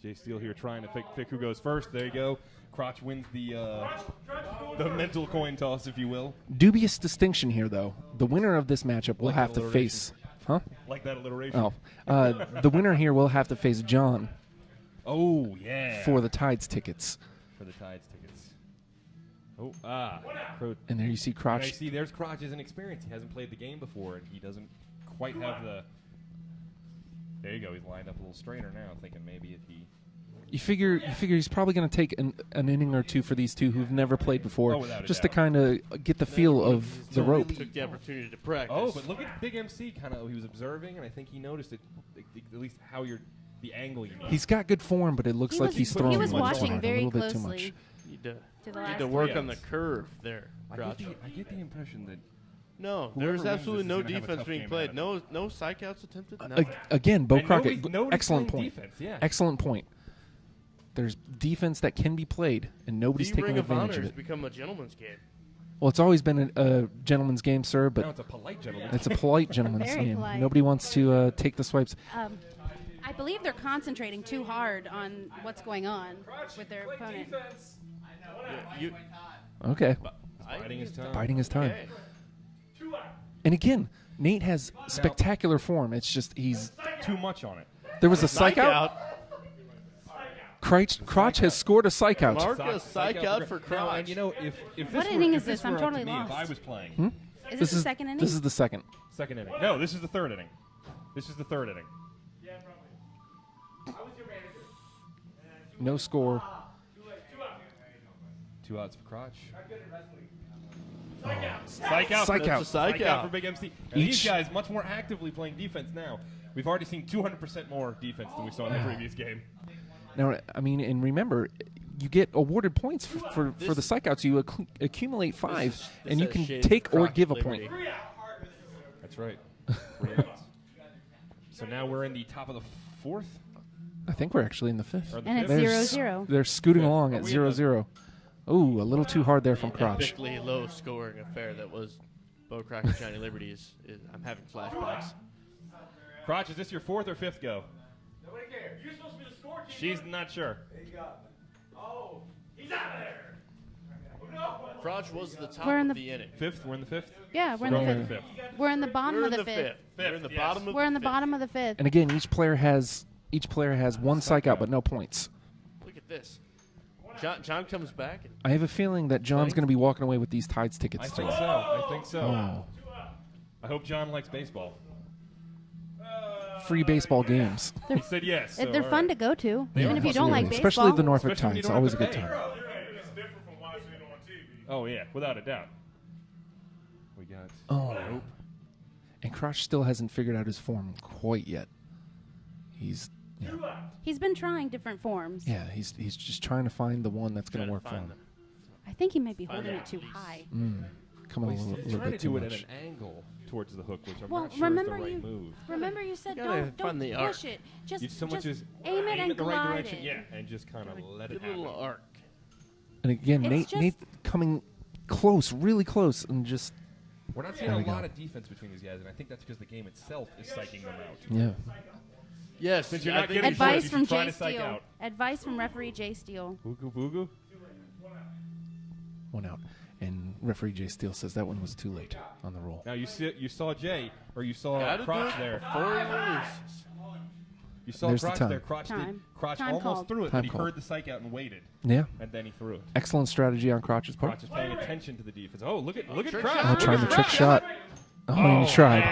Jay Steele here trying to pick who goes first. There you go. Krotch wins the mental coin toss, if you will. Dubious distinction here, though. The winner of this matchup will have to face... Huh? Like that alliteration. Oh. The winner here will have to face John. Oh, yeah. For the Tides tickets. For the Tides tickets. Oh, and there you see Krotch. I see there's Krotch's inexperience. He hasn't played the game before, and he doesn't quite have the... There you go. He's lined up a little straighter now, thinking maybe if he... You figure he's probably going to take an inning or two for these two who've never played before, just to kind of get the feel of the rope. Took the opportunity to practice. Oh, but look at Big MC. He was observing, and I think he noticed it. At least how the angle you need. He's got good form, but it looks like he's throwing He was watching very a little bit too closely. much. Need to work on the curve there. I get the impression that. No, there's absolutely no defense being played. No psych outs attempted. Again, Bo Crockett, nobody's excellent point. Defense, yeah. Excellent point. There's defense that can be played, and nobody's taking advantage of it. It's become a gentleman's game. Well, it's always been a gentleman's game, sir, but now it's a polite gentleman's it's a polite gentleman's game. Polite. Nobody wants to take the swipes. I believe they're concentrating too hard on what's going on with their opponent. Okay. Biding his time. Biding his time. And again, Nate has spectacular form. It's just he's too much on it. There was a psych out. Krotch has scored a psych out. Mark a psych out for Krotch. And you know, if what inning is this? I'm totally lost. If I was playing, is this the second inning? This is the second. Second inning. No, this is the third inning. This is the third inning. No score. 2 outs for Krotch. Psych out. Psych out. Psych out for Big MC. And these guys much more actively playing defense now. We've already seen 200% more defense than we saw in the previous game. Now, I mean, and remember, you get awarded points for the psych outs. You accumulate 5, and you can take or give a point. That's right. So now we're in the top of the 4th? I think we're actually in the 5th. And it's 0-0. They're scooting along at 0-0. Ooh, a little too hard there from Krotch. Epically low-scoring affair that was Bo Crockett Shiny Liberty. I'm having flashbacks. Krotch, is this your 4th or 5th go? Nobody cares. You're supposed to be the scorekeeper. She's not sure. Oh, he's out of there. Krotch was the top of the inning. 5th? We're in the 5th? Yeah, we're in the 5th. We're in the bottom of the 5th. We're in the bottom of the 5th. We're in the bottom of the 5th. And again, each player has 1 psych out, but no points. Look at this. John comes back. I have a feeling that John's going to be walking away with these Tides tickets. I think so. Oh. I hope John likes baseball. Free baseball games. He said yes. So they're fun to go to, even if you don't like baseball. Especially the Norfolk Tides. Always a good time. It's different from watching it on TV. Oh, yeah, without a doubt. We got... Nope. And Krotch still hasn't figured out his form quite yet. He's been trying different forms. Yeah, he's just trying to find the one that's going to work for him. I think he might be holding it too high. Coming a little bit too much. At an angle towards the hook, which I'm well, not sure is the right move. Remember you said don't push it. Just so much as aim it and the right glide direction, it. and just kind of let it happen. A little arc. And again, Nate coming close, really close, and just... We're not seeing a lot of defense between these guys, and I think that's because the game itself is psyching them out. Yeah. Yes. Since you're not getting advice points, from Jay Jay Steele. Advice from referee Jay Steele. Booga booga. 1 out. And referee Jay Steele says that one was too late on the roll. Now you saw Jay, or you saw Krotch there. You saw Krotch there. Krotch almost threw it, but he heard the psych out and waited. Yeah. And then he threw it. Excellent strategy on Krotch's part. Krotch is paying attention to the defense. Oh, look at Krotch. Oh, trying the trick shot. Oh, he tried.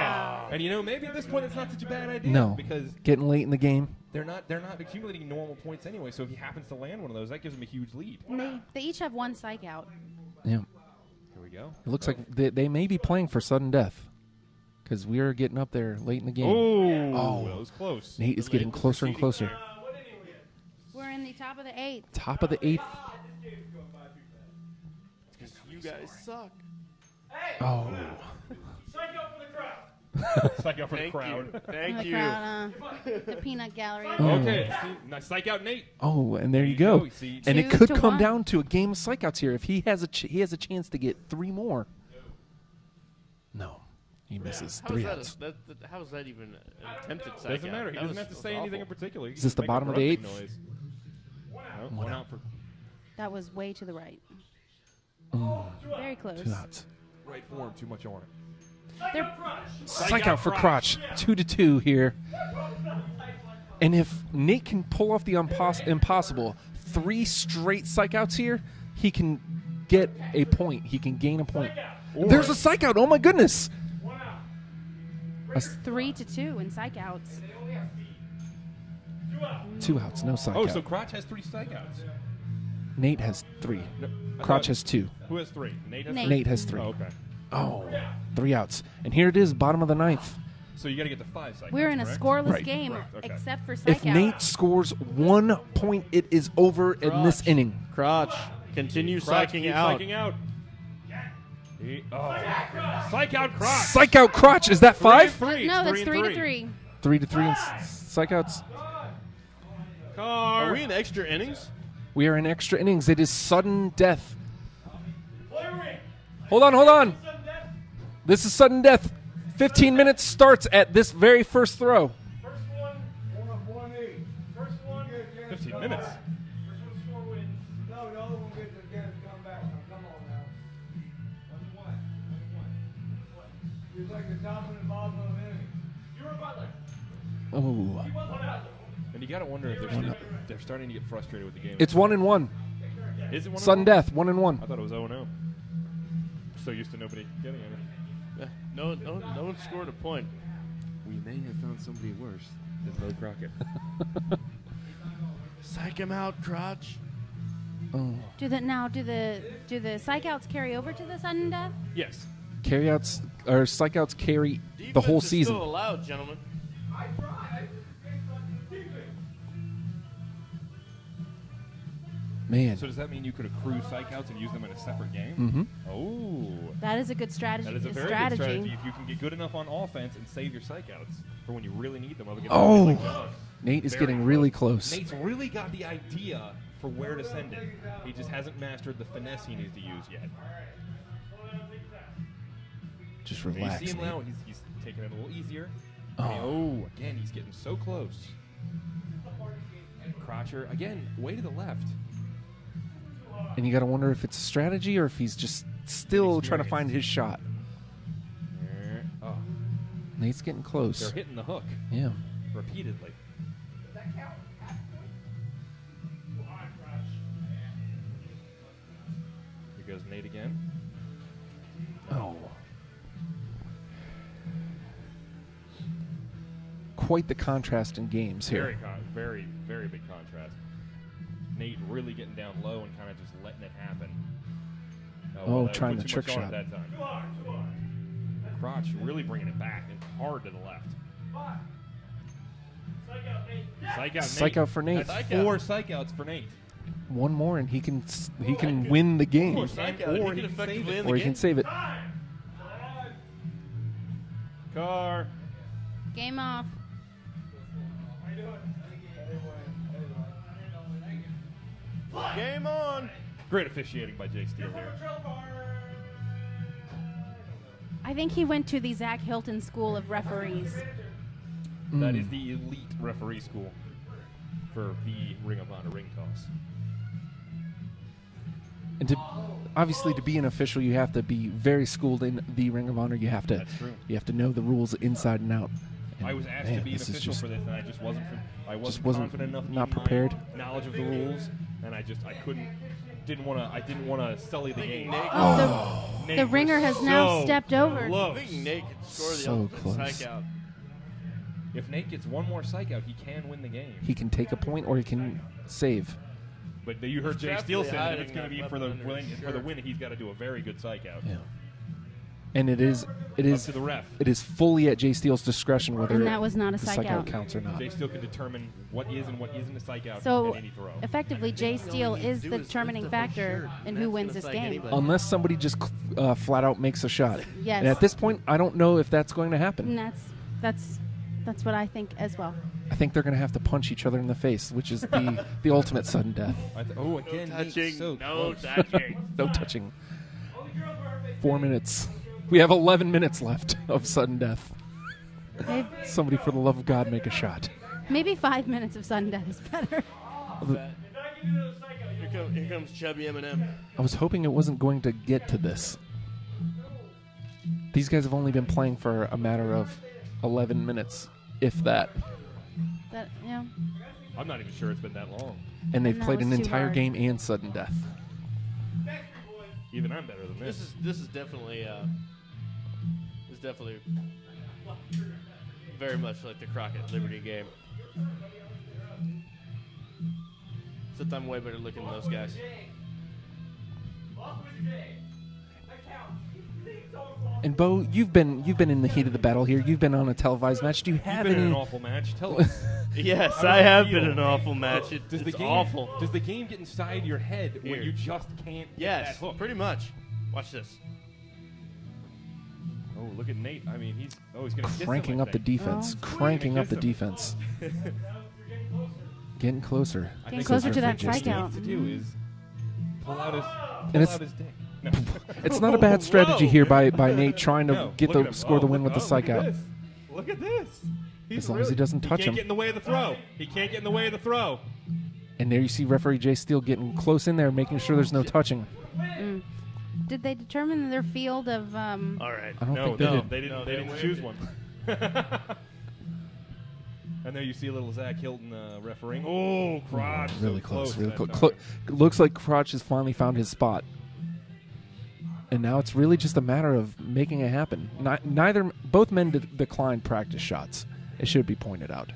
And you know, maybe at this point it's not such a bad idea. No. Because getting late in the game. They're not accumulating normal points anyway, so if he happens to land one of those, that gives him a huge lead. They each have 1 psych out. Yeah. Here we go. It looks like they may be playing for sudden death because we are getting up there late in the game. Oh, that was close. Nate is getting closer and closer. We're in the top of the 8th. Top of the 8th. Because you guys suck. Oh. Psych out for the crowd. Psych out for the crowd. Thank you. The peanut gallery. Okay. Now psych out Nate. Oh, and there you go. And it could come down to a game of psych outs here. If he has a chance to get 3 more. No. He misses 3 outs. How is that even an attempted psych out? Doesn't matter. He doesn't have to say anything in particular. Is this the bottom of the 8th? one out for That was way to the right. Very close. 2 outs. right form. Too much on it. They're, Psych out for Krotch. 2-2 here. And if Nate can pull off the impossible, 3 straight psych outs here, he can get a point. He can gain a point. There's a psych out. Oh, my goodness. it's 3-2 in psych outs. 2 outs. No psych Oh, out. so Krotch has 3 strikeouts. Nate has 3. No, I Krotch thought- has 2. Who has 3? Nate has Nate. 3? Nate has 3. Oh, okay. Oh, 3 outs. And here it is, bottom of the 9th. So you got to get the 5 strikeouts. We're in a correct? scoreless Right. game, Correct, okay. except for psych If Nate out. scores 1 point, it is over in this Krotch. inning. Krotch, continue Krotch psyching keeps out. Psyching out. Psych out Krotch. Psych out Krotch. Is that 5? 3. No, that's 3 3-3. 3-3 in psych outs. Are we in extra innings? We are in extra innings. It is sudden death. Hold on. This is sudden death. 15 minutes starts at this very first throw. 15 minutes. Oh, And you got to wonder if they're starting to get frustrated with the game. it's 1-1. Is it 1-1? Sudden death. 1-1. I thought it was 0-0. So used to nobody getting any. Yeah. No one scored a point. We may have found somebody worse than Bo Crockett. Psych him out, Krotch. Oh. Do the psych outs carry over to the sudden death? Yes. Carryouts or psych outs carry the Defense whole is season. Still allowed, gentlemen. Man. So does that mean you could accrue psych outs and use them in a separate game? Mm-hmm. Oh. That is a good strategy. That is a very good strategy. If you can get good enough on offense and save your psych outs for when you really need them. Up against Oh. like dogs. Nate is Very getting really close. Nate's really got the idea for where to send it. He just hasn't mastered the finesse he needs to use yet. Just You relax. see him Nate. now, he's taking it a little easier. Oh. Again, he's getting so close. Crotcher, again, way to the left. And you got to wonder if it's a strategy or if he's just still trying to find his shot. Oh, Nate's getting they're close. hitting the hook Yeah. repeatedly. Here goes Nate again. Oh. Quite the contrast in games here. Very big contrast. Nate really getting down low and kind of just letting it happen. That trying put the too trick much on shot. it that time. Krotch really bringing it back and hard to the left. Psych out, Psych Nate. out for Nate. That's 4 psych outs for Nate. One more and he can win the game. Or Psych he out. can He can save effectively it. end Or the he can game. save it. Car. Game off. Game on. Great officiating by Jay Steele here. I think he went to the Zach Hilton School of Referees. That is the elite referee school for the Ring of Honor ring toss. And obviously, to be an official, you have to be very schooled in the Ring of Honor. You have to. That's true. You have to know the rules inside and out. And I was asked man, to be an this is official just- for this, and I just wasn't. I wasn't wasn't confident enough. not in my prepared. knowledge of the rules, and I couldn't. I didn't want to sully the game. Nate, Nate The was ringer has now so stepped over. close. I think Nate can score the So ultimate close. psych out. If Nate gets one more psych out, he can win the game. He can take a point or he can save. But you heard He's Jay Steele definitely say that if hiding it's going to that be for the weapon under win, his for the shirt. win, he's got to do a very good psych out. Yeah. And it is Up to the ref. it is fully at Jay Steele's discretion whether And that was not a the psych psych out out. counts or not. Jay Steele can determine what is and what isn't a psych out So, in any throw. effectively, Jay Steele is the determining factor in who wins this game. Unless somebody just flat out makes a shot. Yes. And at this point, I don't know if that's going to happen. And that's what I think as well. I think they're going to have to punch each other in the face, which is the ultimate sudden death. Again, Nate's Touching. so No close. touching. No touching. 4 minutes. We have 11 minutes left of sudden death. Somebody, for the love of God, make a shot. Maybe 5 minutes of sudden death is better. Here comes Chubby Eminem. I was hoping it wasn't going to get to this. These guys have only been playing for a matter of 11 minutes, if that. Yeah. I'm not even sure it's been that long. And they've No, played an it's too entire hard. game and sudden death. Even I'm better than this. This is definitely very much like the Crockett Liberty game. Except I'm way better looking than those guys. And Bo, you've been in the heat of the battle here. You've been on a televised match. Do you You've have been in an any? awful match. Tell us. Yes, How I does it have feel? been in an awful match. Does the It's game awful. Does the game get inside your head when Here. you just can't get Yes, that hook? pretty much. Watch this. Oh, look at Nate. I mean, he's going to kiss him, Cranking I up the think. defense. Cranking up the Kiss him. defense. Getting closer. I Getting think closer what to that Nate strike out. needs to do is pull out his it's- dick. No. It's not a bad strategy Whoa. here by Nate trying to No, get look at the him. score the win with the Look psych at out. this. Look at this. He's As long as he doesn't touch can't him. get in the way of the throw. He can't get in the way of the throw. And there you see referee Jay Steele getting close in there, making sure there's no touching. Did they determine their field of? All right. I don't No, think they did. they didn't. No, They they didn't went- choose one. And there you see a little Zach Hilton refereeing. Oh, Krotch. Really so close. Really that close. time. Looks like Krotch has finally found his spot. And now it's really just a matter of making it happen. Both men declined practice shots. It should be pointed out.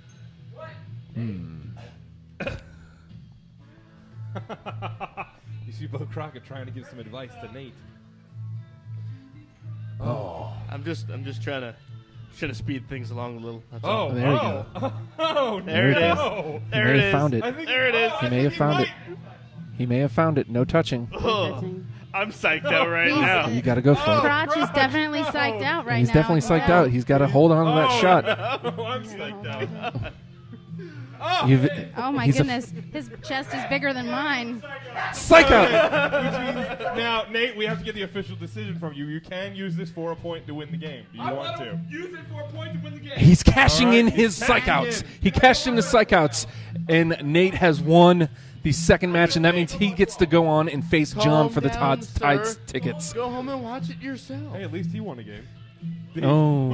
You see Bo Crockett trying to give some advice to Nate. I'm just trying to speed things along a little. That's Oh, all. There you go. Oh, There it is. no. He There may it have is. found it. I think There it is. He may have found it. He may have found it. No touching. Oh, I'm psyched out right He's- now. You got to go for it. Crotch is definitely psyched out right He's now. definitely psyched out. He's got to hold on to that shot. Oh, I'm psyched out. You've, Oh my he's a goodness, his chest is bigger than mine. psych out. Now, Nate, we have to get the official decision from you. You can use this for a point to win the game. Do you want to? Use it for a point to win the game. He's cashing All right, in he's his psych cashing outs. in. He cashed in his psych outs, and Nate has won the second match, and that means he gets to go on and face John Calm for the down, Tides sir. tickets. Go home and watch it yourself. Hey, at least he won a game. Oh.